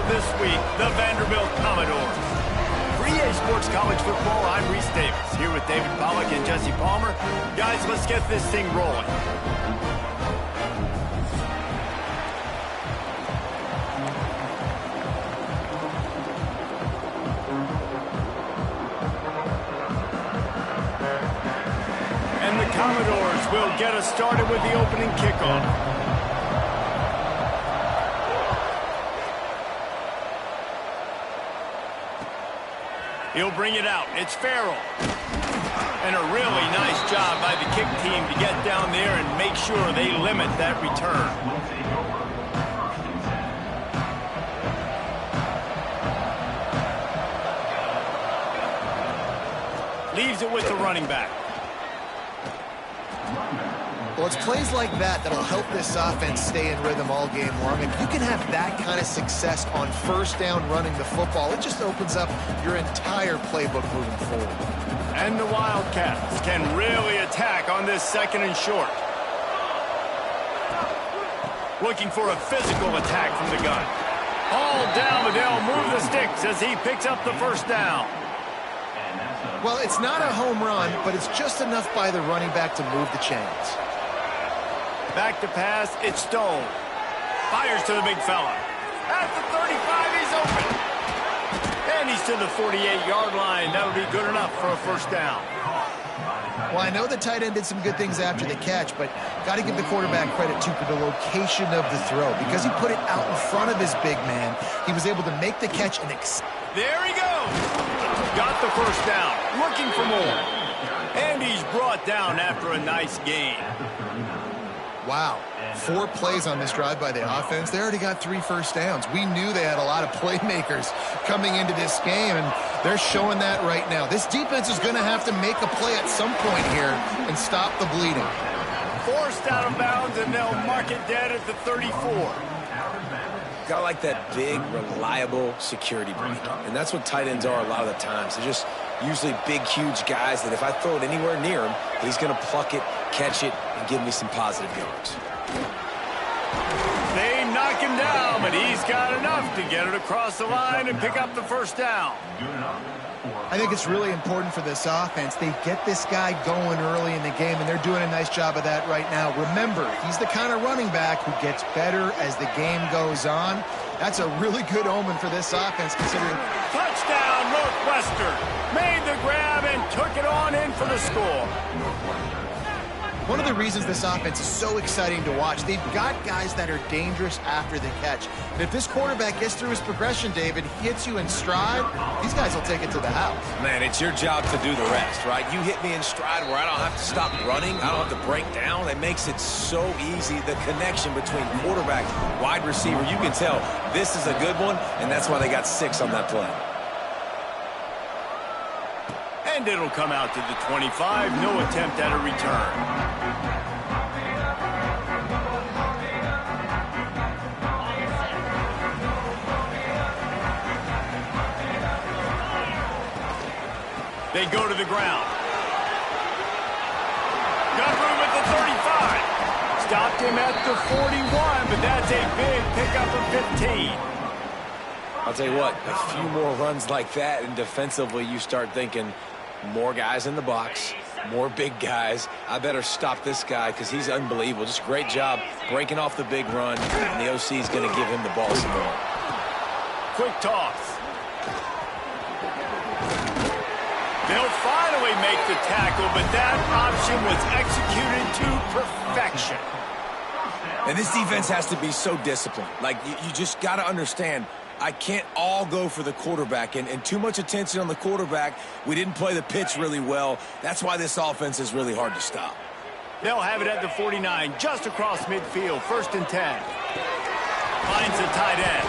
this week, the Vanderbilt Commodores. For EA Sports College Football, I'm Reese Davis, here with David Pollack and Jesse Palmer. Guys, let's get this thing rolling. And the Commodores will get us started with the opening kickoff. He'll bring it out. It's Farrell. And a really nice job by the kick team to get down there and make sure they limit that return. Leaves it with the running back. Well, it's plays like that that'll help this offense stay in rhythm all game long. If you can have that kind of success on first down running the football, it just opens up your entire playbook moving forward. And the Wildcats can really attack on this second and short. Looking for a physical attack from the gun. All down, but they'll move the sticks as he picks up the first down. Well, it's not a home run, but it's just enough by the running back to move the chains. Back to pass, it's Stone. Fires to the big fella. At the 35, he's open. And he's to the 48-yard line. That'll be good enough for a first down. Well, I know the tight end did some good things after the catch, but got to give the quarterback credit, too, for the location of the throw. Because he put it out in front of his big man, he was able to make the catch and... There he goes. Got the first down. Looking for more. And he's brought down after a nice gain. Wow, 4 plays on this drive by the offense. They already got 3 first downs. We knew they had a lot of playmakers coming into this game, and they're showing that right now. This defense is going to have to make a play at some point here and stop the bleeding. Forced out of bounds, and they'll mark it dead at the 34. Got like that big, reliable security blanket. And that's what tight ends are a lot of the times. They're just usually big, huge guys that if I throw it anywhere near him, he's going to pluck it, catch it, and give me some positive yards. They knock him down, but he's got enough to get it across the line and pick up the first down. I think it's really important for this offense. They get this guy going early in the game, and they're doing a nice job of that right now. Remember, he's the kind of running back who gets better as the game goes on. That's a really good omen for this offense, considering... Touchdown, Northwestern! Made the grab and took it on in for the score. One of the reasons this offense is so exciting to watch, they've got guys that are dangerous after the catch. And if this quarterback gets through his progression, David, hits you in stride, these guys will take it to the house. Man, it's your job to do the rest, right? You hit me in stride where I don't have to stop running. I don't have to break down. It makes it so easy. The connection between quarterback, wide receiver, you can tell this is a good one, and that's why they got 6 on that play. And it'll come out to the 25. No attempt at a return. They go to the ground. Got room at the 35. Stopped him at the 41, but that's a big pickup of 15. I'll tell you what, a few more runs like that, and defensively you start thinking more guys in the box, more big guys. I better stop this guy because he's unbelievable. Just a great job breaking off the big run, and the OC is going to give him the ball some more. Quick toss. They'll finally make the tackle, but that option was executed to perfection. And this defense has to be so disciplined. Like, you just got to understand, I can't all go for the quarterback, and too much attention on the quarterback. We didn't play the pitch really well. That's why this offense is really hard to stop. They'll have it at the 49, just across midfield, 1st and 10. Finds the tight end.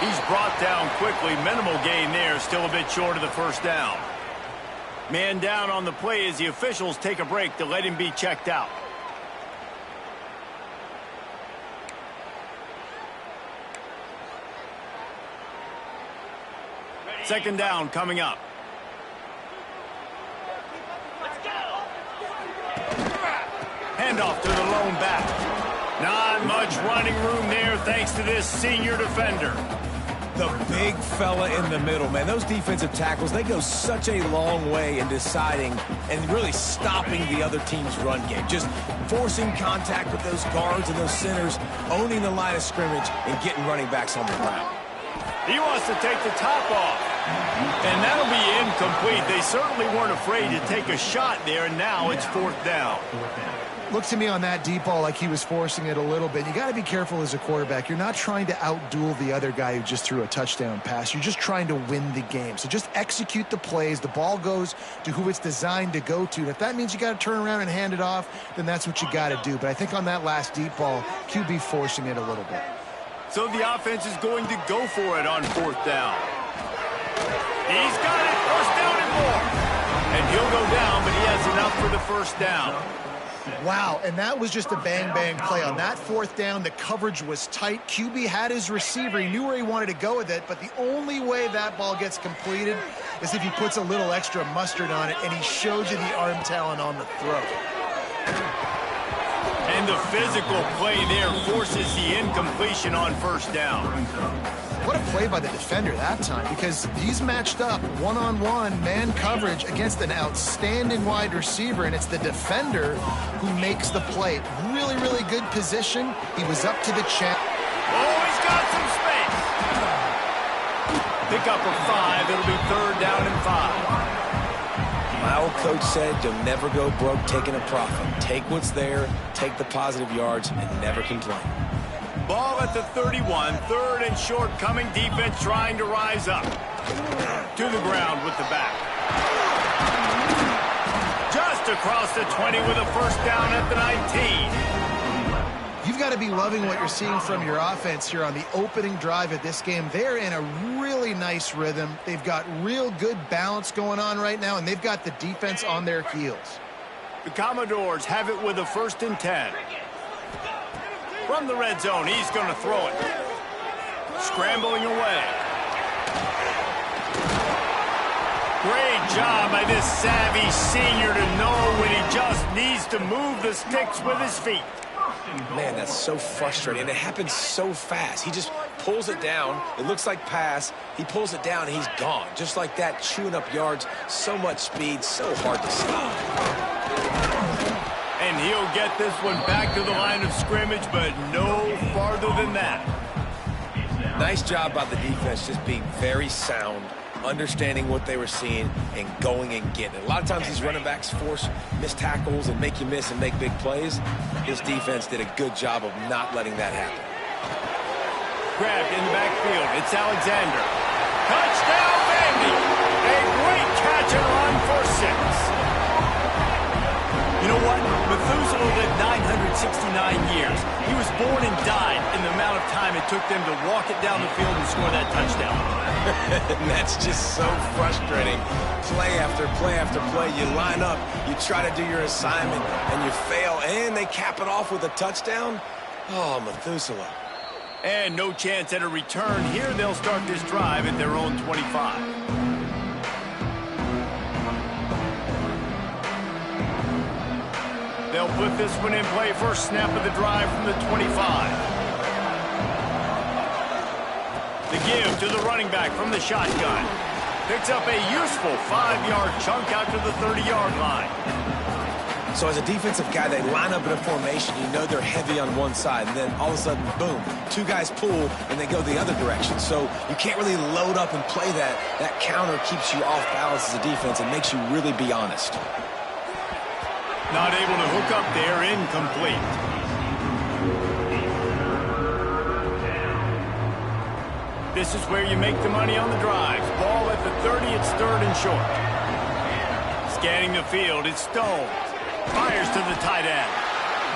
He's brought down quickly. Minimal gain there, still a bit short of the first down. Man down on the play as the officials take a break to let him be checked out. Second down coming up. Let's go. Handoff to the lone back. Not much running room there thanks to this senior defender. The big fella in the middle, man. Those defensive tackles, they go such a long way in deciding and really stopping the other team's run game. Just forcing contact with those guards and those centers, owning the line of scrimmage, and getting running backs on the ground. He wants to take the top off. And that'll be incomplete. They certainly weren't afraid to take a shot there, and now it's 4th down. Looked to me on that deep ball like he was forcing it a little bit. You got to be careful as a quarterback. You're not trying to outduel the other guy who just threw a touchdown pass. You're just trying to win the game. So just execute the plays. The ball goes to who it's designed to go to. And if that means you got to turn around and hand it off, then that's what you got to do. But I think on that last deep ball, QB forcing it a little bit. So the offense is going to go for it on 4th down. He's got it, 1st down and more. And he'll go down, but he has enough for the 1st down. Wow, and that was just a bang-bang play. On that 4th down, the coverage was tight. QB had his receiver. He knew where he wanted to go with it, but the only way that ball gets completed is if he puts a little extra mustard on it, and he shows you the arm talent on the throw. And the physical play there forces the incompletion on 1st down. What a play by the defender that time, because he's matched up one-on-one man coverage against an outstanding wide receiver, and it's the defender who makes the play. Really, really good position. He was up to the chance. Oh, he's got some space. Pick up a 5. It'll be 3rd down and 5. My old coach said, you'll never go broke taking a profit. Take what's there, take the positive yards, and never complain. Ball at the 31, 3rd and short, coming. Defense trying to rise up. To the ground with the back. Just across the 20 with a 1st down at the 19. You've got to be loving what you're seeing from your offense here on the opening drive of this game. They're in a really nice rhythm. They've got real good balance going on right now, and they've got the defense on their heels. The Commodores have it with a 1st and 10. From the red zone, he's going to throw it. Scrambling away. Great job by this savvy senior to know when he just needs to move the sticks with his feet. Man, that's so frustrating. And it happens so fast. He just pulls it down. It looks like pass. He pulls it down, and he's gone. Just like that, chewing up yards. So much speed, so hard to stop. And he'll get this one back to the line of scrimmage, but no farther than that. Nice job by the defense, just being very sound, understanding what they were seeing, and going and getting it. A lot of times these running backs force missed tackles and make you miss and make big plays. This defense did a good job of not letting that happen. Grabbed in the backfield. It's Alexander. Touchdown, Vandy! A great catch and run for 6. You know what? Methuselah lived 969 years. He was born and died in the amount of time it took them to walk it down the field and score that touchdown. And that's just so frustrating. Play after play after play. You line up, you try to do your assignment, and you fail, and they cap it off with a touchdown. Oh, Methuselah. And no chance at a return. Here they'll start this drive at their own 25. They'll put this one in play. First snap of the drive from the 25. The give to the running back from the shotgun. Picks up a useful 5-yard chunk out to the 30-yard line. So as a defensive guy, they line up in a formation. You know they're heavy on one side, and then all of a sudden, boom, 2 guys pull, and they go the other direction. So you can't really load up and play that. That counter keeps you off balance as a defense and makes you really be honest. Not able to hook up there, incomplete. This is where you make the money on the drives. Ball at the 30, it's 3rd and short. Scanning the field, it's Stone. Fires to the tight end.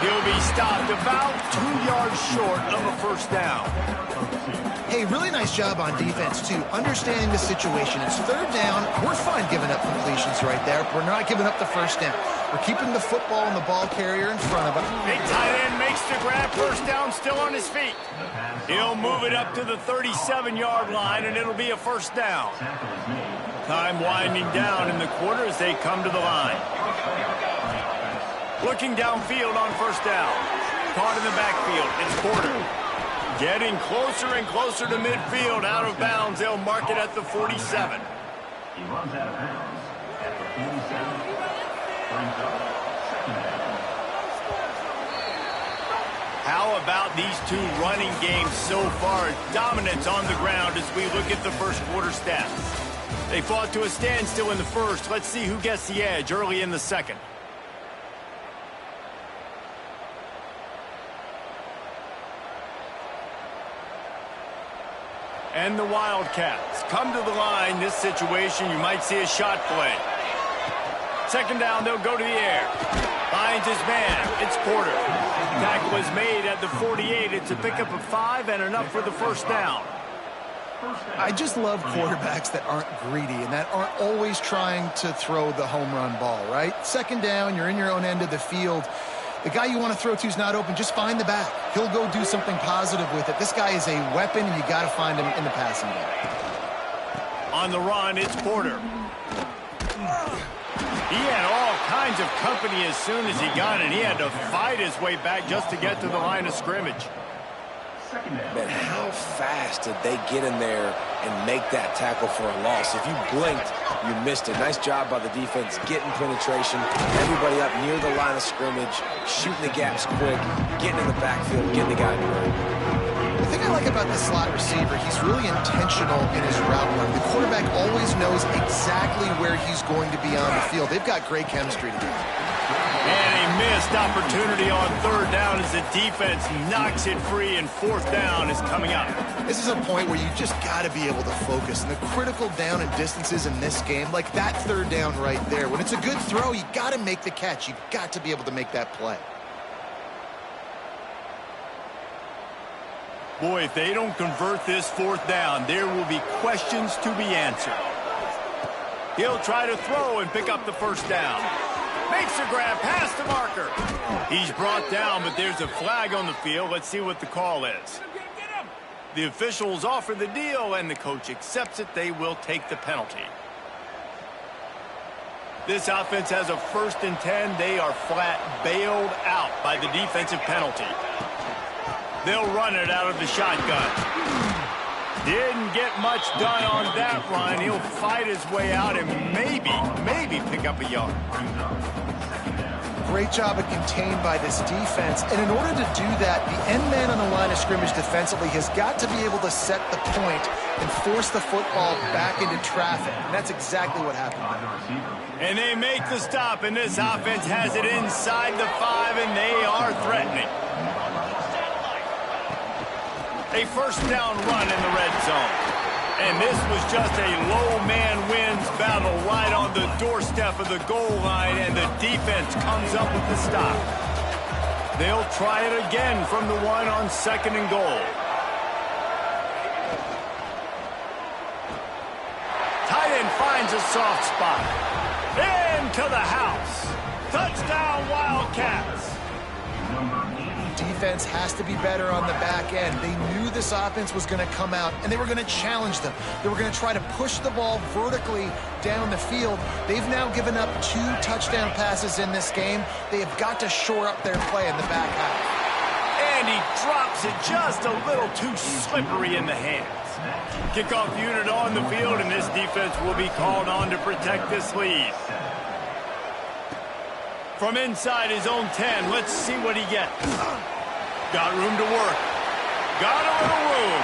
He'll be stopped about 2 yards short of a 1st down. Hey, really nice job on defense, too. Understanding the situation. It's 3rd down. We're fine giving up completions right there. We're not giving up the 1st down. We're keeping the football and the ball carrier in front of him. Big tight end makes the grab. 1st down, still on his feet. He'll move it up to the 37-yard line, and it'll be a 1st down. Time winding down in the quarter as they come to the line. Looking downfield on 1st down. Caught in the backfield. It's Porter. Getting closer and closer to midfield. Out of bounds. They'll mark it at the 47. He runs out of bounds at the 47. Brings up second down. How about these two running games so far? Dominance on the ground as we look at the first quarter stats. They fought to a standstill in the first. Let's see who gets the edge early in the second. And the Wildcats come to the line. This situation, you might see a shot play. Second down, they'll go to the air. Finds his man. It's Porter. Tackle is made at the 48. It's a pickup of 5 and enough for the first down. I just love quarterbacks that aren't greedy and that aren't always trying to throw the home run ball, right? Second down, you're in your own end of the field. The guy you want to throw to is not open. Just find the back. He'll go do something positive with it. This guy is a weapon, and you got to find him in the passing game. On the run, it's Porter. He had all kinds of company as soon as he got it. He had to fight his way back just to get to the line of scrimmage. Man, how fast did they get in there and make that tackle for a loss? If you blinked, you missed it. Nice job by the defense getting penetration, everybody up near the line of scrimmage, shooting the gaps quick, getting in the backfield, getting the guy in the room. The thing I like about the slot receiver, he's really intentional in his route run. The quarterback always knows exactly where he's going to be on the field. They've got great chemistry together. And a missed opportunity on third down as the defense knocks it free, and fourth down is coming up. This is a point where you just got to be able to focus. And the critical down and distances in this game, like that third down right there, when it's a good throw, you got to make the catch. You've got to be able to make that play. Boy, if they don't convert this fourth down, there will be questions to be answered. He'll try to throw and pick up the first down. Makes a grab past the marker. He's brought down, but there's a flag on the field. Let's see what the call is. The officials offer the deal, and the coach accepts it. They will take the penalty. This offense has a 1st and 10. They are flat bailed out by the defensive penalty. They'll run it out of the shotgun. Didn't get much done on that run. He'll fight his way out and maybe pick up a yard. Great job of contained by this defense. And in order to do that, the end man on the line of scrimmage defensively has got to be able to set the point and force the football back into traffic. And that's exactly what happened. And they make the stop, and this offense has it inside the 5, and they are threatening. A first down run in the red zone. And this was just a low man wins battle right on the doorstep of the goal line, and the defense comes up with the stop. They'll try it again from the 1 on 2nd and goal. Tight end finds a soft spot. Into the house. Touchdown, Wildcats. Defense has to be better on the back end. They knew this offense was going to come out, and they were going to challenge them. They were going to try to push the ball vertically down the field. They've now given up 2 touchdown passes in this game. They have got to shore up their play in the back half. And he drops it just a little too slippery in the hands. Kickoff unit on the field, and this defense will be called on to protect this lead. From inside his own 10, let's see what he gets. Got room to work. Got a little room.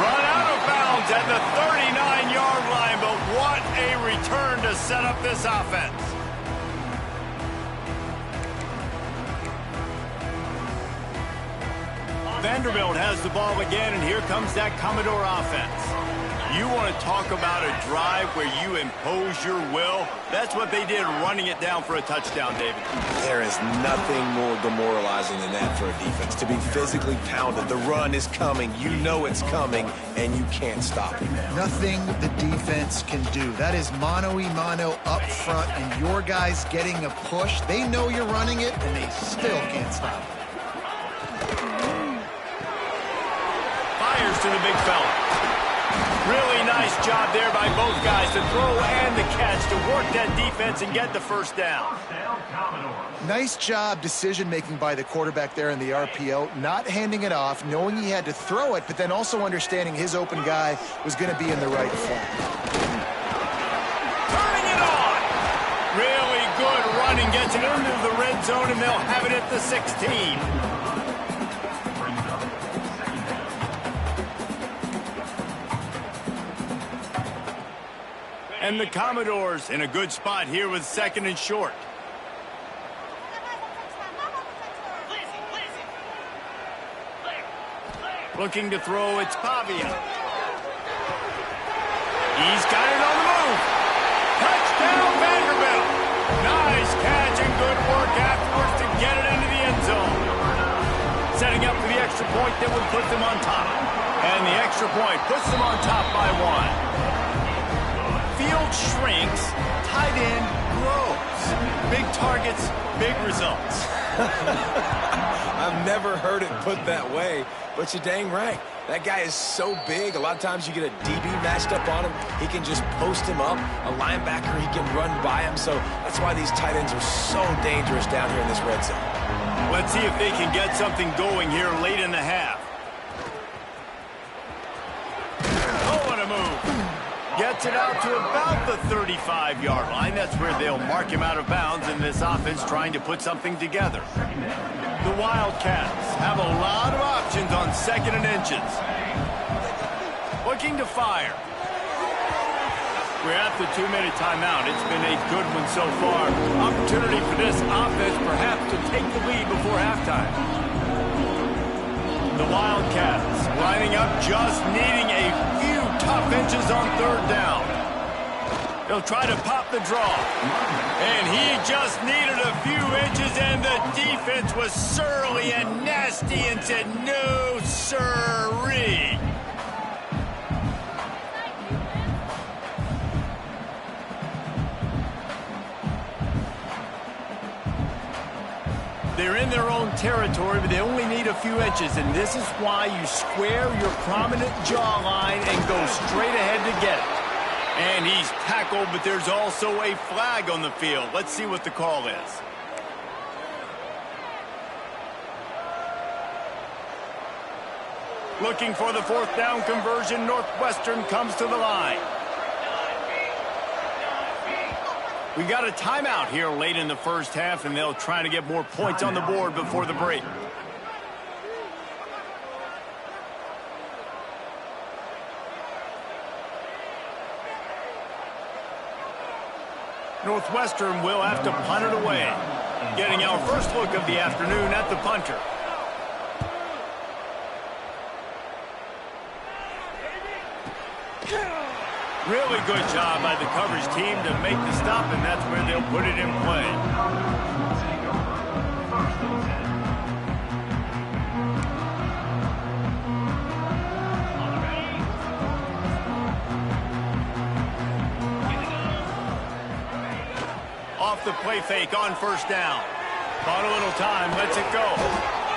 Run out of bounds at the 39-yard line, but what a return to set up this offense. Vanderbilt has the ball again, and here comes that Commodore offense. You want to talk about a drive where you impose your will? That's what they did, running it down for a touchdown, David. There is nothing more demoralizing than that for a defense, to be physically pounded. The run is coming. You know it's coming, and you can't stop it. Nothing the defense can do. That is mano-a-mano up front, and your guys getting a push. They know you're running it, and they still can't stop it. Fires to the big fella. Really nice Nice job there by both guys to throw and the catch to work that defense and get the first down. Nice job decision-making by the quarterback there in the RPO, not handing it off, knowing he had to throw it, but then also understanding his open guy was going to be in the right flat. Turning it on. Really good running, gets it into the red zone, and they'll have it at the 16. And the Commodores in a good spot here with 2nd and short. Looking to throw, it's Pavia. He's got it on the move. Touchdown, Vanderbilt. Nice catch and good work afterwards to get it into the end zone. Setting up for the extra point that would put them on top. And the extra point puts them on top by 1. Field shrinks, tight end grows. Big targets, big results. I've never heard it put that way, but you're dang right. That guy is so big, a lot of times you get a DB matched up on him. He can just post him up. A linebacker, he can run by him. So that's why these tight ends are so dangerous down here in this red zone. Let's see if they can get something going here late in the half. Oh, what a move. Gets it out to about the 35-yard line. That's where they'll mark him out of bounds in this offense trying to put something together. The Wildcats have a lot of options on 2nd and inches. Looking to fire. We're at the 2-minute timeout. It's been a good one so far. Opportunity for this offense perhaps to take the lead before halftime. The Wildcats lining up, just needing a few tough inches on 3rd down. He'll try to pop the draw. And he just needed a few inches, and the defense was surly and nasty and said, no, sirree. They're in their own territory, but they only need a few inches, and this is why you square your prominent jawline and go straight ahead to get it. And he's tackled, but there's also a flag on the field. Let's see what the call is. Looking for the 4th down conversion. Northwestern comes to the line. We got a timeout here late in the first half, and they'll try to get more points on the board before the break. Northwestern will have to punt it away. Getting our first look of the afternoon at the punter. Really good job by the coverage team to make the stop, and that's where they'll put it in play. Off the play fake on 1st down. Bought a little time, lets it go.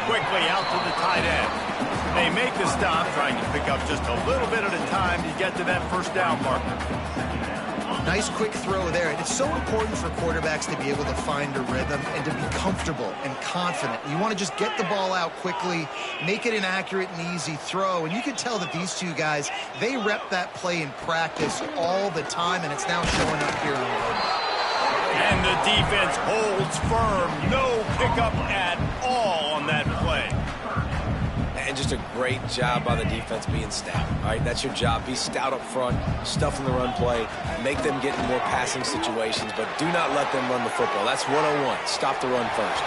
Quickly out to the tight end. They make the stop, trying to pick up just a little bit at a time to get to that 1st down marker. Nice quick throw there. And it's so important for quarterbacks to be able to find a rhythm and to be comfortable and confident. You want to just get the ball out quickly, make it an accurate and easy throw. And you can tell that these two guys, they rep that play in practice all the time, and it's now showing up here on the road. And the defense holds firm. No pickup at all on that play. And just a great job by the defense being stout. All right, that's your job. Be stout up front, stuff in the run play, make them get in more passing situations, but do not let them run the football. That's 101. Stop the run first.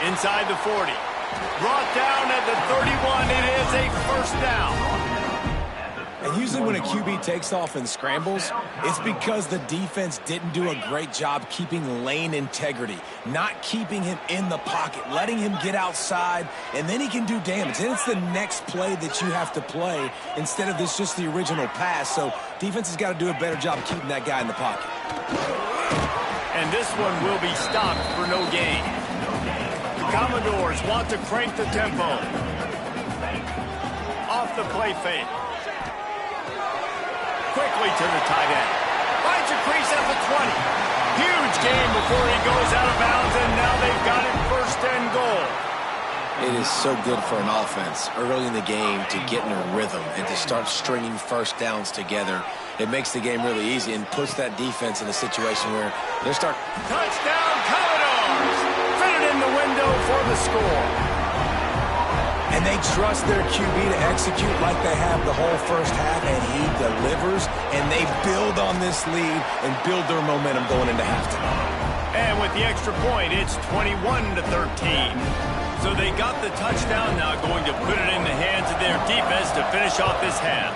Inside the 40. Brought down at the 31. It is a 1st down. And usually when a QB takes off and scrambles, it's because the defense didn't do a great job keeping lane integrity, not keeping him in the pocket, letting him get outside, and then he can do damage. And it's the next play that you have to play instead of this just the original pass. So defense has got to do a better job keeping that guy in the pocket. And this one will be stopped for no gain. The Commodores want to crank the tempo. Off the play fake. quickly to the tight end. Finds a crease at the 20. Huge gain before he goes out of bounds, and now they've got it first and goal. It is so good for an offense early in the game to get in a rhythm and to start stringing first downs together. It makes the game really easy and puts that defense in a situation where they start. Touchdown, Commodores! Fitted in the window for the score. And they trust their QB to execute like they have the whole first half, and he delivers, and they build on this lead and build their momentum going into halftime. And with the extra point, it's 21-13. So they got the touchdown, now going to put it in the hands of their defense to finish off this half.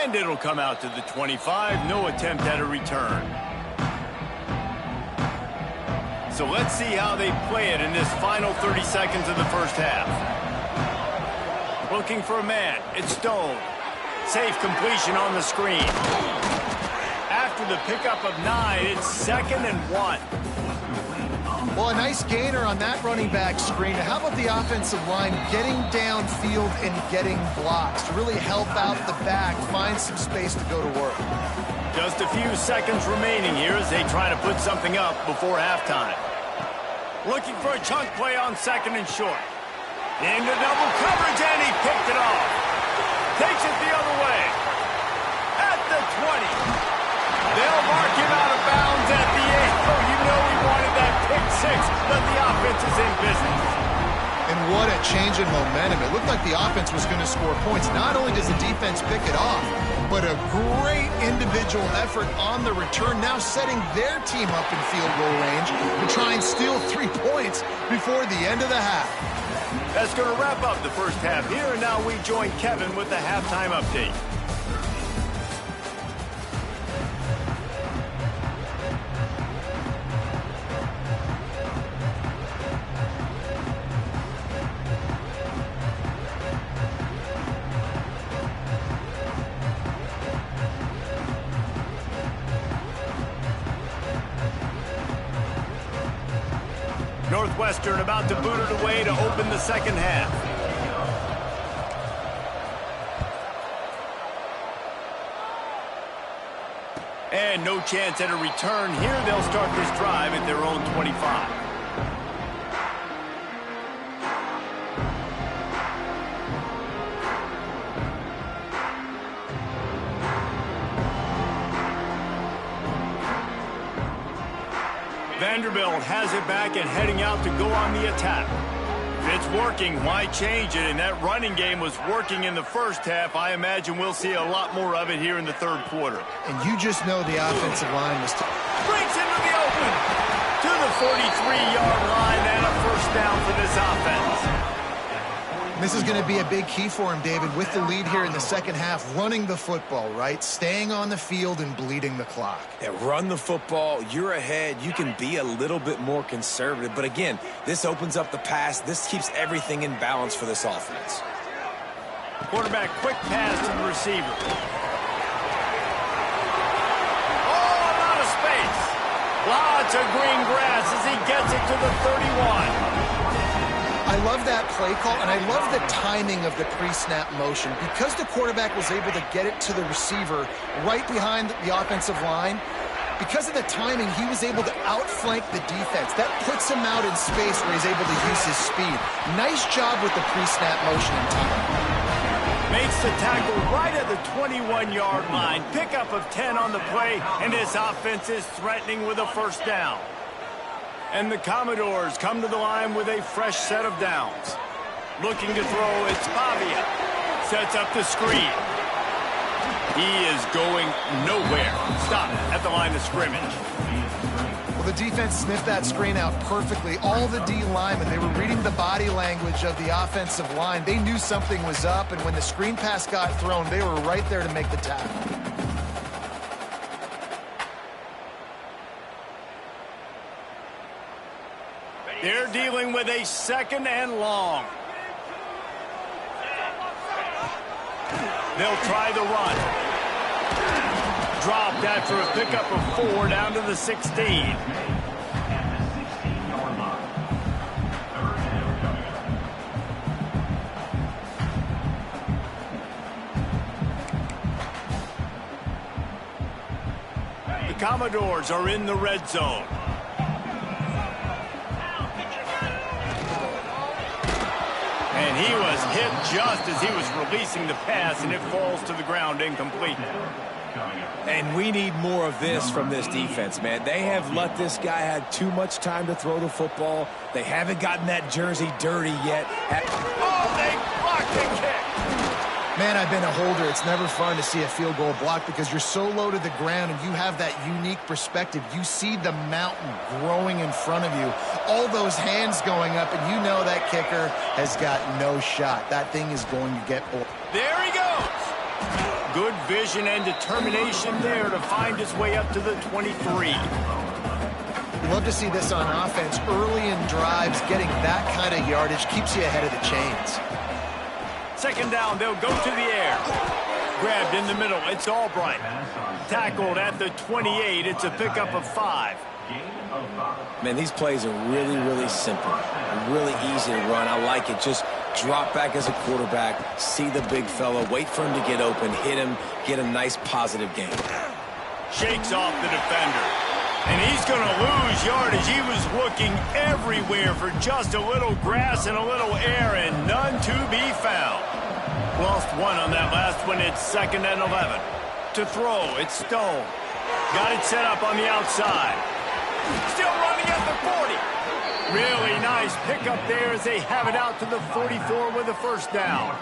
And it'll come out to the 25, no attempt at a return. So let's see how they play it in this final 30 seconds of the first half. Looking for a man, it's Stone. Safe completion on the screen. After the pickup of 9, it's 2nd and 1. Well, a nice gainer on that running back screen. How about the offensive line getting downfield and getting blocks to really help out the back, find some space to go to work? Just a few seconds remaining here as they try to put something up before halftime. Looking for a chunk play on 2nd and short. Into double coverage, and he picked it off. Takes it the other way. At the 20. They'll mark him out of bounds at the 8. Oh, you know he wanted that pick 6, but the offense is in business. And what a change in momentum. It looked like the offense was going to score points. Not only does the defense pick it off, but a great individual effort on the return, now setting their team up in field goal range to try and steal 3 points before the end of the half. That's going to wrap up the first half here, and now we join Kevin with the halftime update. Northwestern about to boot it away to open the second half. And no chance at a return here. They'll start this drive at their own 25. Vanderbilt has it back and heading out to go on the attack. If it's working, why change it? And that running game was working in the first half. I imagine we'll see a lot more of it here in the third quarter. And you just know the offensive line was... Breaks into the open to the 43-yard line, and a first down for this offense. This is going to be a big key for him, David, with the lead here in the second half, running the football, right? Staying on the field and bleeding the clock. Yeah, run the football. You're ahead. You can be a little bit more conservative. But again, this opens up the pass. This keeps everything in balance for this offense. Quarterback, quick pass to the receiver. Oh, a lot of space. Lots of green grass as he gets it to the 31. I love that play call, and I love the timing of the pre-snap motion. Because the quarterback was able to get it to the receiver right behind the offensive line, because of the timing, he was able to outflank the defense. That puts him out in space where he's able to use his speed. Nice job with the pre-snap motion and timing. Makes the tackle right at the 21-yard line. Pickup of 10 on the play, and this offense is threatening with a first down. And the Commodores come to the line with a fresh set of downs. Looking to throw, it's Pavia. Sets up the screen. He is going nowhere. Stop at the line of scrimmage. Well, the defense sniffed that screen out perfectly. All the D linemen, they were reading the body language of the offensive line. They knew something was up, and when the screen pass got thrown, they were right there to make the tackle. They're dealing with a 2nd and long. They'll try the run. Dropped after a pickup of 4 down to the 16. Commodores are in the red zone. And he was hit just as he was releasing the pass, and it falls to the ground incomplete. And we need more of this from this defense, man. They have let this guy have too much time to throw the football. They haven't gotten that jersey dirty yet. Oh, they blocked the kick. Man, I've been a holder. It's never fun to see a field goal blocked because you're so low to the ground and you have that unique perspective. You see the mountain growing in front of you, all those hands going up, and you know that kicker has got no shot. That thing is going to get blocked. There he goes. Good vision and determination there to find his way up to the 23. Love to see this on offense. Early in drives, getting that kind of yardage keeps you ahead of the chains. Second down, they'll go to the air. Grabbed in the middle, it's Albright. Tackled at the 28, it's a pickup of 5. Man, these plays are really, really simple. Really easy to run. I like it. Just drop back as a quarterback, see the big fella, wait for him to get open, hit him, get a nice positive gain. Shakes off the defender. And he's going to lose yardage. He was looking everywhere for just a little grass and a little air, and none to be found. Lost one on that last one. It's 2nd and 11. To throw, it's Stone. Got it set up on the outside. Still running at the 40. Really nice pickup there as they have it out to the 44 with a first down.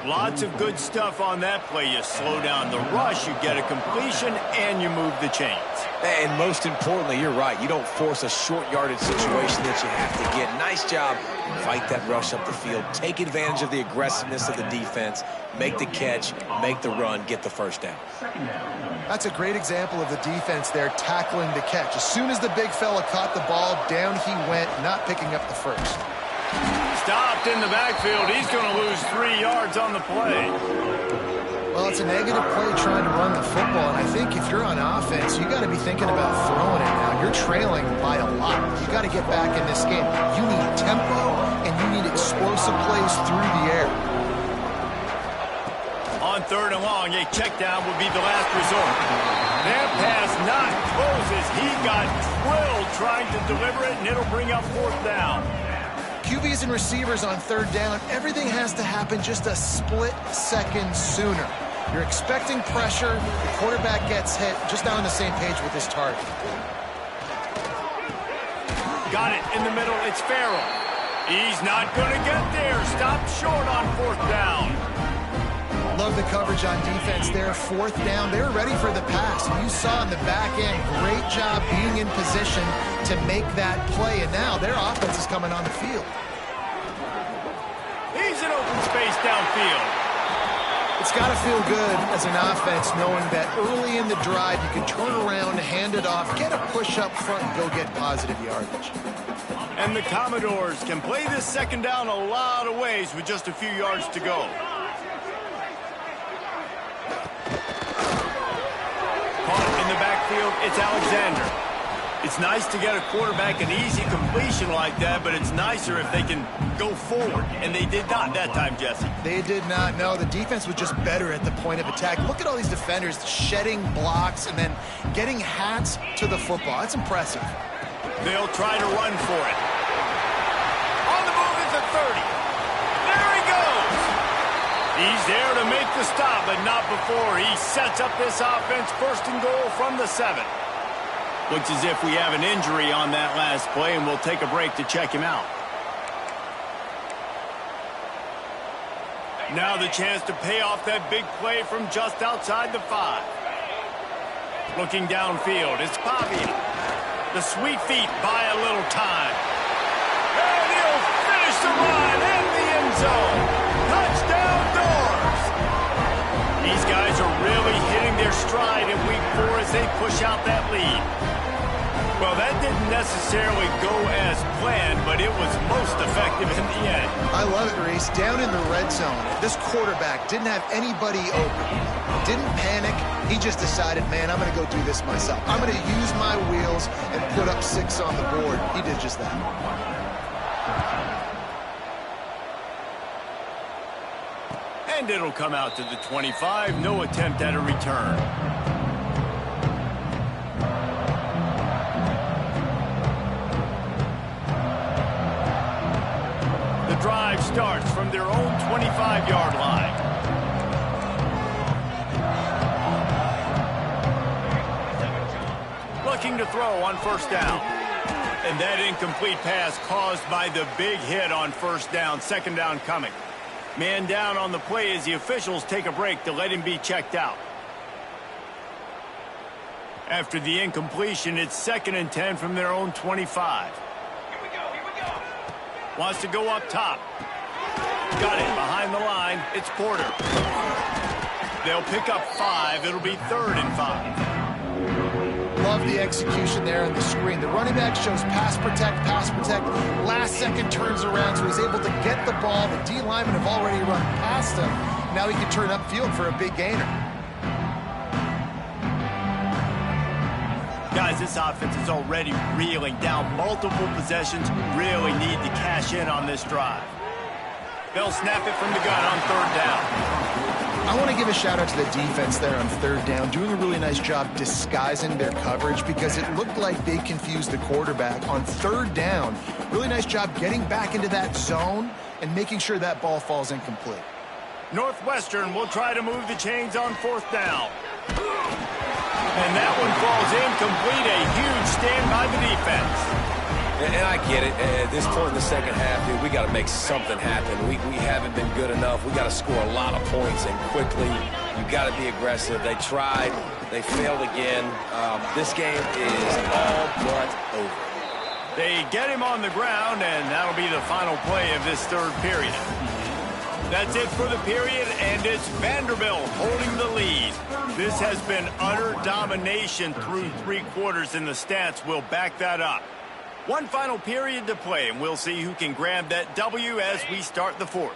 Lots of good stuff on that play. You slow down the rush, you get a completion, and you move the chains. And most importantly, you're right. You don't force a short yardage situation that you have to get. Nice job. Fight that rush up the field. Take advantage of the aggressiveness of the defense. Make the catch, make the run, get the first down. That's a great example of the defense there tackling the catch. As soon as the big fella caught the ball, down he went, not picking up the first. Stopped in the backfield. He's going to lose 3 yards on the play. Well, it's a negative play trying to run the football, and I think if you're on offense, you got to be thinking about throwing it now. You're trailing by a lot. You got to get back in this game. You need tempo, and you need explosive plays through the air. On 3rd and long, a check down would be the last resort. That pass not close as he got drilled trying to deliver it, and it'll bring up 4th down. QBs and receivers on 3rd down, everything has to happen just a split second sooner. You're expecting pressure, the quarterback gets hit, just not on the same page with his target. Got it in the middle, it's Farrell. He's not going to get there, stopped short on 4th down. Love the coverage on defense there. 4th down, they were ready for the pass. You saw in the back end, great job being in position to make that play, and now their offense is coming on the field. He's in open space downfield. It's got to feel good as an offense knowing that early in the drive you can turn around, hand it off, get a push up front, and go get positive yardage. And the Commodores can play this 2nd down a lot of ways with just a few yards to go. Caught in the backfield, it's Alexander. It's nice to get a quarterback an easy completion like that, but it's nicer if they can go forward. And they did not that time, Jesse. They did not. No, the defense was just better at the point of attack. Look at all these defenders shedding blocks and then getting hats to the football. That's impressive. They'll try to run for it. On the move is the 30. There he goes. He's there to make the stop, but not before. He sets up this offense 1st and goal from the 7. Looks as if we have an injury on that last play, and we'll take a break to check him out. Now the chance to pay off that big play from just outside the 5. Looking downfield, it's Pavia. The sweet feet buy a little time. And he'll finish the run in the end zone. Touchdown Doors! These guys are really hitting their stride in week 4 as they push out that lead. Well, that didn't necessarily go as planned, but it was most effective in the end. I love it, Reese. Down in the red zone, this quarterback didn't have anybody open. Didn't panic. He just decided, man, I'm going to go do this myself. I'm going to use my wheels and put up 6 on the board. He did just that. And it'll come out to the 25. No attempt at a return. starts from their own 25-yard line. Looking to throw on first down. And that incomplete pass caused by the big hit on first down. Second down coming. Man down on the play as the officials take a break to let him be checked out. After the incompletion, it's 2nd and 10 from their own 25. Wants to go up top. Got it behind the line. It's Porter. They'll pick up 5. It'll be 3rd and 5. Love the execution there on the screen. The running back shows pass protect, pass protect. Last second turns around, so he's able to get the ball. The D linemen have already run past him. Now he can turn upfield for a big gainer. Guys, this offense is already reeling down multiple possessions. Really need to cash in on this drive. They'll snap it from the gun on 3rd down. I want to give a shout out to the defense there on 3rd down, doing a really nice job disguising their coverage because it looked like they confused the quarterback on 3rd down. Really nice job getting back into that zone and making sure that ball falls incomplete. Northwestern will try to move the chains on 4th down. And that one falls incomplete. A huge stand by the defense. And I get it. At this point in the second half, dude, we got to make something happen. We haven't been good enough. We got to score a lot of points and quickly. You got to be aggressive. They tried. They failed again. This game is all but over. They get him on the ground, and that'll be the final play of this 3rd period. That's it for the period, and it's Vanderbilt holding the lead. This has been utter domination through 3 quarters, and the stats will back that up. One final period to play, and we'll see who can grab that W as we start the 4th.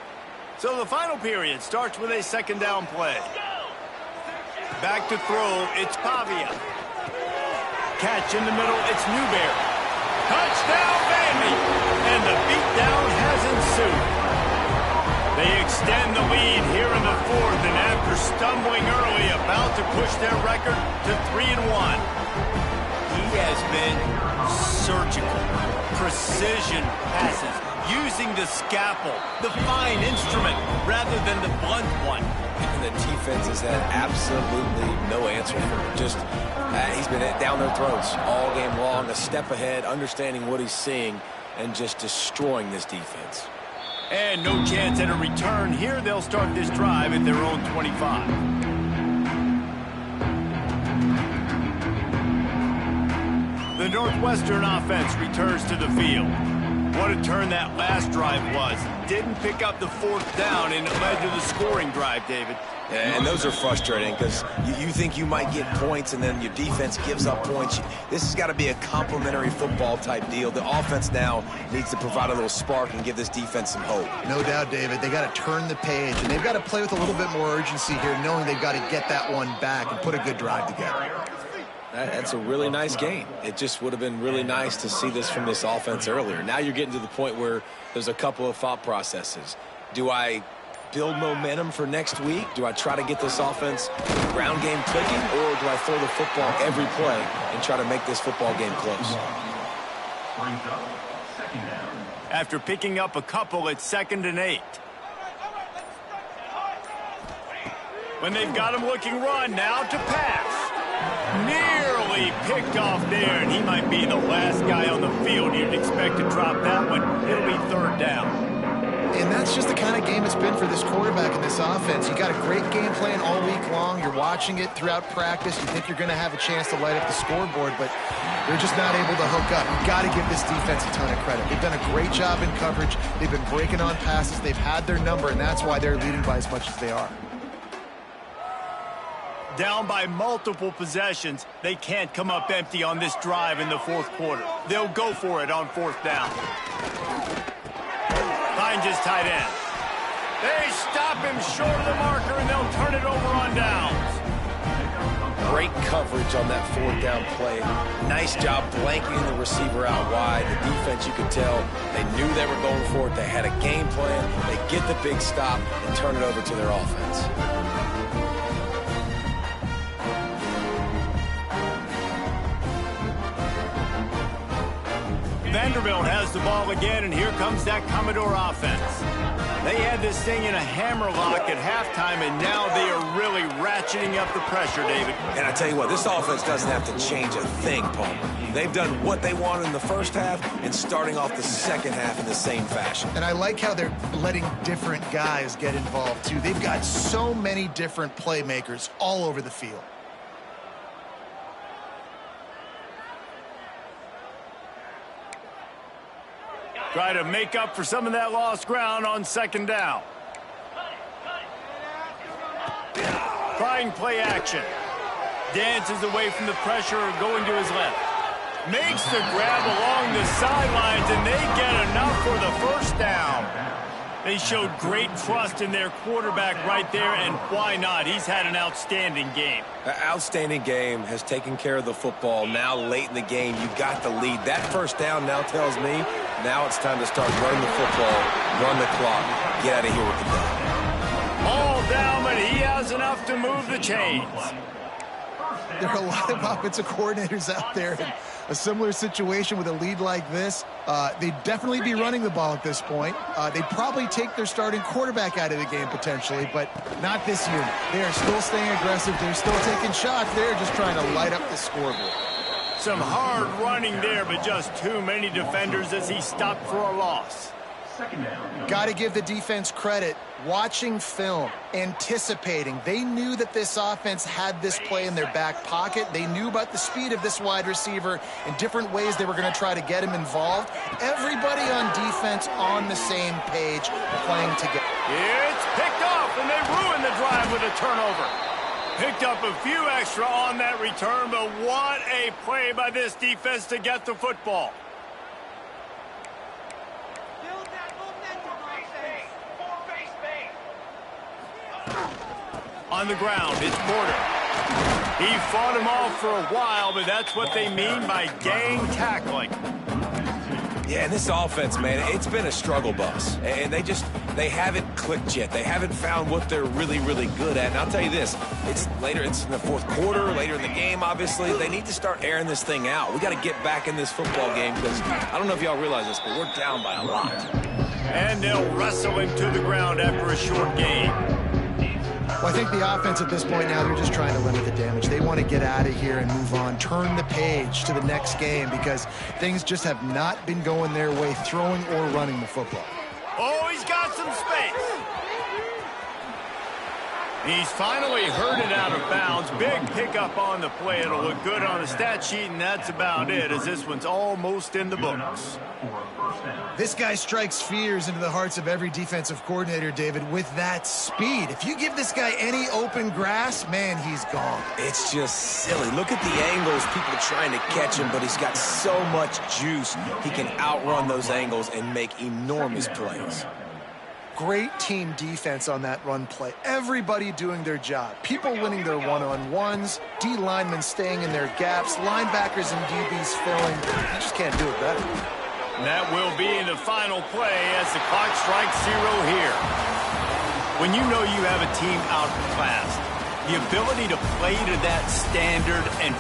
So the final period starts with a 2nd down play. Back to throw, it's Pavia. Catch in the middle, it's Newberry. Touchdown, Vandy! And the beatdown has ensued. They extend the lead here in the 4th, and after stumbling early, about to push their record to 3-1. He has been surgical, precision passes, using the scalpel, the fine instrument, rather than the blunt one. And the defense has had absolutely no answer for him. Just, he's been down their throats all game long, a step ahead, understanding what he's seeing, and just destroying this defense. And no chance at a return. Here they'll start this drive at their own 25. The Northwestern offense returns to the field. What a turn that last drive was. Didn't pick up the 4th down, and it led to the scoring drive, David. Yeah, and those are frustrating because you think you might get points, and then your defense gives up points. This has got to be a complementary football type deal. The offense now needs to provide a little spark and give this defense some hope. No doubt, David. They got to turn the page, and they've got to play with a little bit more urgency here, knowing they've got to get that one back and put a good drive together. That's a really nice game. It just would have been really nice to see this from this offense earlier. Now you're getting to the point where there's a couple of thought processes. Do I build momentum for next week? Do I try to get this offense ground game clicking, or do I throw the football every play and try to make this football game close? After picking up a couple, it's 2nd and 8. When they've got him looking run, now to pass. Nearly picked off there, and he might be the last guy on the field you'd expect to drop that one. It'll be 3rd down. And that's just the kind of game it's been for this quarterback in this offense. You got a great game plan all week long. You're watching it throughout practice. You think you're going to have a chance to light up the scoreboard, but they're just not able to hook up. You've got to give this defense a ton of credit. They've done a great job in coverage. They've been breaking on passes. They've had their number, and that's why they're leading by as much as they are. Down by multiple possessions, they can't come up empty on this drive in the 4th quarter. They'll go for it on 4th down. Finds his tight end. They stop him short of the marker, and they'll turn it over on downs. Great coverage on that 4th down play. Nice job blanketing the receiver out wide. The defense, you could tell, they knew they were going for it. They had a game plan. They get the big stop and turn it over to their offense. Vanderbilt has the ball again, and here comes that Commodore offense. They had this thing in a hammerlock at halftime, and now they are really ratcheting up the pressure, David. And I tell you what, this offense doesn't have to change a thing, Paul. They've done what they wanted in the first half and starting off the second half in the same fashion. And I like how they're letting different guys get involved, too. They've got so many different playmakers all over the field. Try to make up for some of that lost ground on second down. Trying play action. Dances away from the pressure, going to his left. Makes the grab along the sidelines, and they get enough for the first down. They showed great trust in their quarterback right there, and why not? He's had an outstanding game. An outstanding game, has taken care of the football. Now late in the game, you got the lead. That first down now tells me now it's time to start running the football, run the clock, get out of here with the ball. All down, but he has enough to move the chains. There are a lot of offensive coordinators out there in a similar situation with a lead like this. They'd definitely be running the ball at this point. They'd probably take their starting quarterback out of the game potentially, but not this unit. They are still staying aggressive. They're still taking shots. They're just trying to light up the scoreboard. Some hard running there, but just too many defenders as he stopped for a loss. Got to give the defense credit. Watching film, anticipating. They knew that this offense had this play in their back pocket. They knew about the speed of this wide receiver and different ways they were going to try to get him involved. Everybody on defense on the same page, playing together. It's picked off, and they ruined the drive with a turnover. Picked up a few extra on that return, but what a play by this defense to get the football. On the ground, it's Porter. He fought him off for a while, but that's what they mean by gang tackling. Yeah, and this offense, man, it's been a struggle bus. And they haven't clicked yet. They haven't found what they're really, really good at. And I'll tell you this, it's in the fourth quarter, later in the game, obviously. They need to start airing this thing out. We got to get back in this football game because I don't know if y'all realize this, but we're down by a lot. And they'll wrestle him to the ground after a short game. Well, I think the offense at this point now, they're just trying to limit the damage. They want to get out of here and move on, turn the page to the next game because things just have not been going their way, throwing or running the football. Oh, he's got some space. He's finally herded out of bounds. Big pickup on the play. It'll look good on the stat sheet, and that's about it, as this one's almost in the books. This guy strikes fears into the hearts of every defensive coordinator, David, with that speed. If you give this guy any open grass, man, he's gone. It's just silly. Look at the angles, people trying to catch him, but he's got so much juice. He can outrun those angles and make enormous plays. Great team defense on that run play. Everybody doing their job. People winning their one-on-ones, D linemen staying in their gaps, linebackers and DBs filling. You just can't do it better. And that will be in the final play as the clock strikes 0 here. When you know you have a team outclassed, the ability to play to that standard and